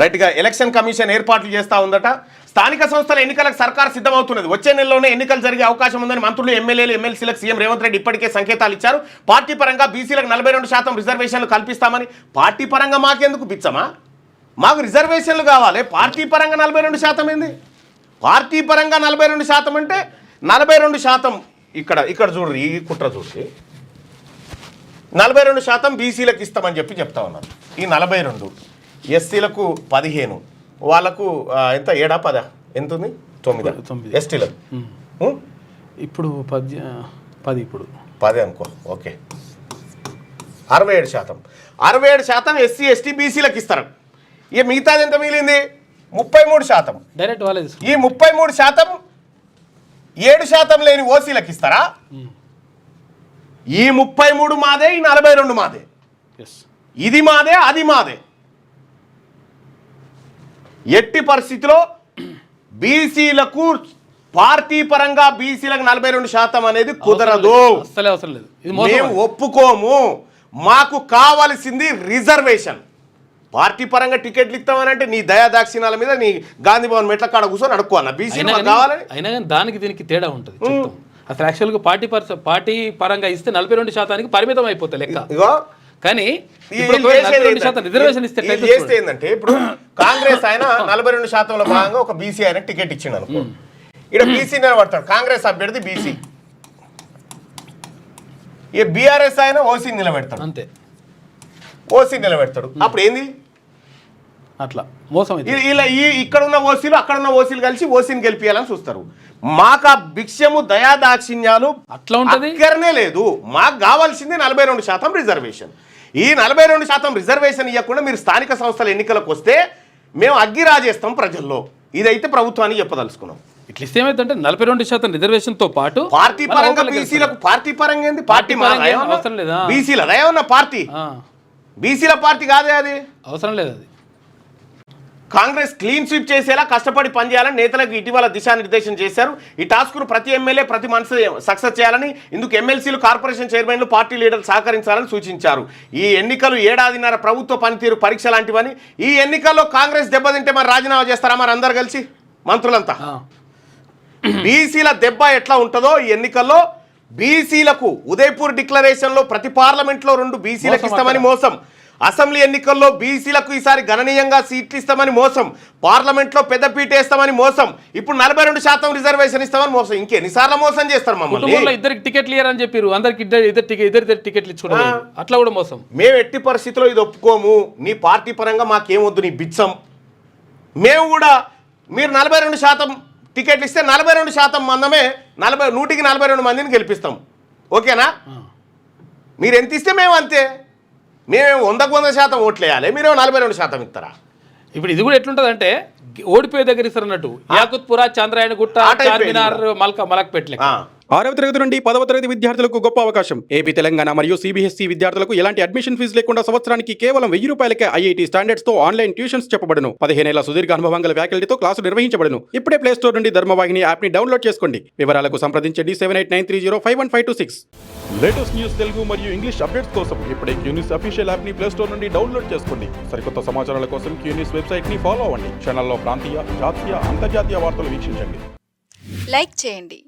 రైట్గా election commission ఏర్పాట్లు చేస్తూ ఉందట. స్థానిక సంస్థల ఎన్నికలకు సర్కార్ సిద్ధమవుతున్నది. వచ్చే నెలలోనే ఎన్నికలు జరిగే అవకాశం ఉందని మంత్రులు, ఎమ్మెల్యేలు, ఎమ్మెల్సీలకు సీఎం రేవంత్ రెడ్డి ఇప్పటికే సంకేతాలు ఇచ్చారు. పార్టీ పరంగా బీసీలకు 42% రిజర్వేషన్లు కల్పిస్తామని. పార్టీ పరంగా మాకెందుకు బిచ్చమా? మాకు రిజర్వేషన్లు కావాలి. పార్టీ పరంగా 42% ఏంది? పార్టీ పరంగా 42% అంటే 42% ఇక్కడ చూడు, ఈ కుట్ర చూసి 42% బీసీలకు ఇస్తామని చెప్తా ఉన్నారు. ఈ 42 ఎస్సీలకు 15, వాళ్ళకు ఎంత 7 10 ఎంత ఉంది 9 ఎస్టీలకు ఇప్పుడు 10 ఇప్పుడు 10 అనుకో. ఓకే 67% ఎస్సీ ఎస్టీ బీసీలకు ఇస్తారు. ఇక మిగతాది ఎంత మిగిలింది 33%. డైరెక్ట్ వాళ్ళే. ఈ 33% 7% లేని ఓసీలకు ఇస్తారా? ఈ 33 మాదే, ఈ 42 మాదే. ఇది మాదే, అది మాదే. ఎట్టి పరిస్థితిలో బీసీలకు పార్టీ పరంగా బీసీలకు 42% అనేది కుదరదు. మేము ఒప్పుకోము. మాకు కావాల్సింది రిజర్వేషన్. పార్టీ పరంగా టికెట్లు ఇస్తామని అంటే నీ దయాదాక్షిణాల మీద నీ గాంధీ భవన్ మెట్ల కాడ కూర్చొని అడుక్కోవాలా బీసీ కావాలని? అయినా కానీ దానికి దీనికి తేడా ఉంటుంది. అసలు యాక్చువల్గా పార్టీ పరంగా ఇస్తే 42%కి పరిమితం అయిపోతాయి లెక్క. ఇగో కానీ రిజర్వేషన్ ఇస్తే ఏంటంటే ఇప్పుడు కాంగ్రెస్ ఆయన 42%లో భాగంగా ఒక బీసీ ఆయన టికెట్ ఇచ్చిండు అనుకో. ఇక్కడ బీసీ నిలబడతాడు, కాంగ్రెస్ అభ్యర్థి బీసీ. ఇక బీఆర్ఎస్ ఆయన ఓసీ నిలబెడతాడు, అంతే. ఓసీ నిలబెడతాడు. అప్పుడు ఏంది? అట్లా మోసం. ఇలా ఇక్కడ ఉన్న ఓసీలు అక్కడ ఉన్న ఓసీలు కలిసి ఓసీని గెలిపియాలని చూస్తారు. మాకు ఆ భిక్షము దయాదాక్షిణ్యాలు అట్లా ఉంటుంది లేదు. మాకు కావాల్సింది 42% రిజర్వేషన్. ఈ 42% రిజర్వేషన్ ఇవ్వకుండా మీరు స్థానిక సంస్థల ఎన్నికలకు వస్తే మేము అగ్గి రాజేస్తాం ప్రజల్లో. ఇదైతే ప్రభుత్వానికి చెప్పదలుచుకున్నాం. ఇట్లా ఇస్తే ఏమైందంటే 42% రిజర్వేషన్ తో పాటు పార్టీ పరంగా బీసీలకు పార్టీ పరంగా ఏంది? పార్టీ బీసీల ఏమన్నా పార్టీ? బీసీల పార్టీ కాదే, అది అవసరం లేదు. అది కాంగ్రెస్ క్లీన్ స్వీప్ చేసేలా కష్టపడి పనిచేయాలని నేతలకు ఇటీవల దిశానిర్దేశం చేశారు. ఈ టాస్క్ను ప్రతి ఎమ్మెల్యే, ప్రతి మనసు సక్సెస్ చేయాలని, ఇందుకు ఎమ్మెల్సీలు, కార్పొరేషన్ చైర్మన్లు, పార్టీ లీడర్లు సహకరించాలని సూచించారు. ఈ ఎన్నికలు 1.5 ప్రభుత్వ పనితీరు పరీక్ష లాంటివని. ఈ ఎన్నికల్లో కాంగ్రెస్ దెబ్బతింటే మరి రాజీనామా చేస్తారా మరి అందరు కలిసి మంత్రులంతా? బీసీల దెబ్బ ఎట్లా ఉంటుందో ఈ ఎన్నికల్లో బీసీలకు ఉదయపూర్ డిక్లరేషన్లో ప్రతి పార్లమెంట్లో 2 బీసీలకు ఇస్తామని మోసం. అసెంబ్లీ ఎన్నికల్లో బీసీలకు ఈసారి గణనీయంగా సీట్లు ఇస్తామని మోసం. పార్లమెంట్లో పెద్దపీట వేస్తామని మోసం. ఇప్పుడు 42% రిజర్వేషన్ ఇస్తామని మోసం. ఇంకెన్నిసార్లు మోసం చేస్తారు మమ్మల్ని? ఇద్దరికి టికెట్లు ఇయ్యారని చెప్పారు, అందరికి ఇద్దరు టికెట్లు ఇచ్చుకోవడం, అట్లా కూడా మోసం. మేము ఎట్టి పరిస్థితిలో ఇది ఒప్పుకోము. నీ పార్టీ పరంగా మాకేమొద్దు నీ బిచ్చం. మేము కూడా మీరు 42% టికెట్లు ఇస్తే 42% మందమే 100కి 42 మందిని గెలిపిస్తాం. ఓకేనా? మీరు ఎంత ఇస్తే మేము అంతే. మేము 100% ఓట్లు వేయాలి, మీరేమో 42% ఇస్తారా? ఇప్పుడు ఇది కూడా ఎట్లుంటది అంటే ఓడిపోయే దగ్గర ఇస్తారు అన్నట్టు. యాకుత్పురా, చంద్రాయణ గుట్ట, చార్మినార్, మలక్పేట్. 6వ తరగతి నుండి 10వ తరగతి విద్యార్థులకు గొప్ప అవకాశం. ఏపీ, తెలంగాణ మరియు సిబిఎస్ఈ విద్యార్థులకు ఎలాంటి అడ్మిషన్ ఫీజు లేకుండా సంవత్సరానికి కేవలం 1000 రూపాయలకే ఐఐటీ స్టాండర్డ్స్ తో ఆన్లైన్ ట్యూషన్స్ చెప్పబడును. 15 ఏళ్ల సుదీర్ఘ అనుభవం గల ఫ్యాకల్టీతో క్లాసులు నిర్వహించబడును. ఇప్పుడే ప్లే స్టోర్ నుండి ధర్మవాహిని యాప్ ని డౌన్లోడ్ చేసుకోండి. వివరాలకు సంప్రదించండి 7893051526. లేటెస్ట్ న్యూస్ తెలుగు మరియు ఇంగ్లీష్ అప్డేట్స్ కోసం ఇప్పుడే క్యూన్యూస్ అఫీషియల్ యాప్ ని ప్లే స్టోర్ నుండి డౌన్లోడ్ చేసుకోండి. సరికొత్త సమాచారాల కోసం క్యూన్యూస్ వెబ్సైట్ ని ఫాలో అవ్వండి. ఛానల్లో ప్రాంతీయ, జాతీయ, అంతర్జాతీయ వార్తలు వీక్షించండి. లైక్ చేయండి.